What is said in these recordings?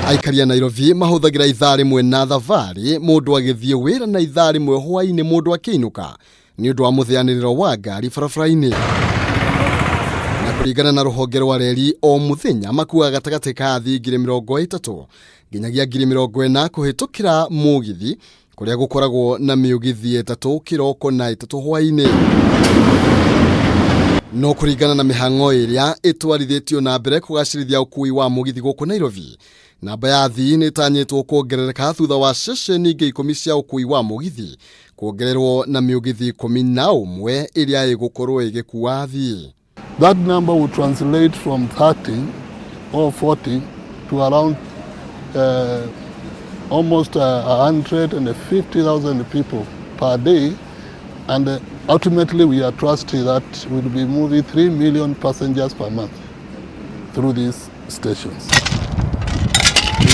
Aikaria Nairobi mahuthagira ithaa rimwe na Thabari mundu agithie wira na ithaa rimwe hwaini mundu akiinuka ni undu wa muthianiriro wa ngaari barabara-ini. Na kuringana na ruhonge rwa reri o muthenya makua gatagati ka athii 30,000 nginyagia 40,000 kuhitukira mugithi kuria gukoragwo na miugithi 3 kiroko na 3 hwaini. No kuringana na Mihang'o iria itwarithitio na mbere kugacirithia ukuui wa mugithi guku Nairobi, namba ya athii ni tanyitwo kuongerereka thutha wa ceceni-ini 10 cia ukuui wa mugithi kuongererwo na miugithi 11 iria igukorwo igikua athii. That number will translate from 30 or 40 to around almost 150,000 people per day, and ultimately we are trusting that we'll be moving 3 million passengers per month through these stations.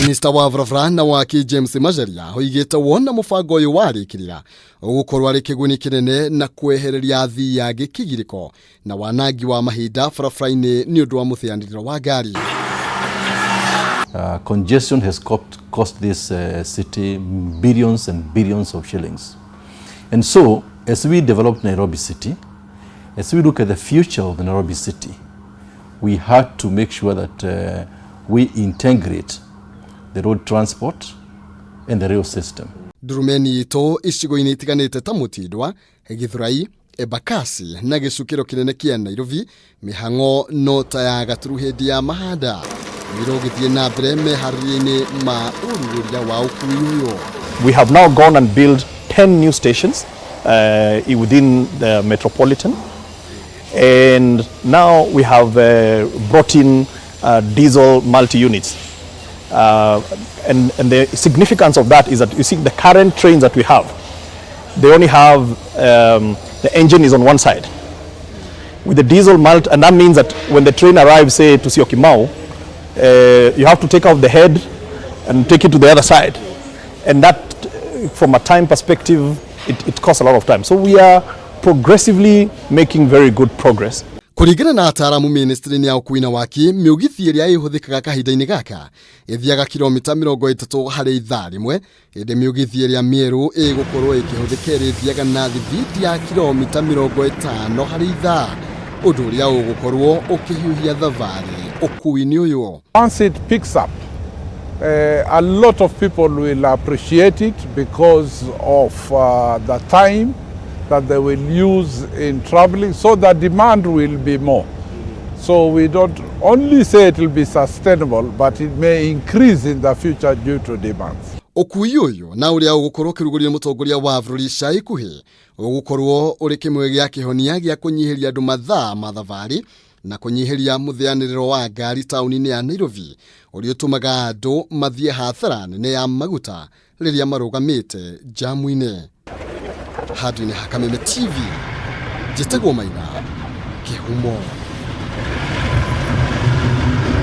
Minister wa barabara na waki James Macharia hoigite wona mubango uyu warikirira ugukorwo ari kiguni kinene na kwehereria athii ya gikigiriko na wanangi wa mahinda barabara-ini ni undu wa muthianiriro wa ngaari. Congestion has cost this city billions and billions of shillings. And so, as we develop Nairobi city, as we look at the future of the Nairobi city, we had to make sure that we integrate the road transport and the rail system. Durumeni ito icigo-ini itiganite ta Mutindwa, Githurai, Embakasi na gicukiro kinene kia Nairobi, Mihang'o no ta ya gaturu hindi ya mahanda. Mirogithie na mbere meharĩria-ini ma uruguria wa ukuui uyu. We have now gone and built 10 new stations within the metropolitan, and now we have brought in diesel multi-units. And the significance of that is that you see the current trains that we have, they only have the engine is on one side. With the diesel and that means that when the train arrives, say to Syokimau, you have to take out the head and take it to the other side, and that from a time perspective it costs a lot of time. So we are progressively making very good progress. Kuringana na ataramu ministry-ini ya ukuui na waki, miugithi iria ihuthikaga kahinda-ini gaka ithiaga kilomita 30 hari ithaa rimwe, indi miugithi iria mieru igukorwo ikihuthika ithiaga na thibidi ya kilomita 50 hari ithaa, undu uria ugukorwo ukihiuhia Thabari ukuui-ini uyu. Once it picks up, a lot of people will appreciate it because of the time that they will use in traveling, so the demand will be more. So we don't only say it will be sustainable, but it may increase in the future due to demands. Ukuui uyu na uria ugukorwo kiruguria mutongoria wa bururi ca ikuhi ugukorwo uri kimwe gia kihonia gia kunyihiria andu mathaa ma Thabari na kunyihiria muthianiriro wa ngaari tauni-ini ya Nairobi uria utumaga andu mathie hathara nene ya maguta riria marugamite jamu-ini. Hadwini Hakameme TV, Jitagwo Maina, Kihumo.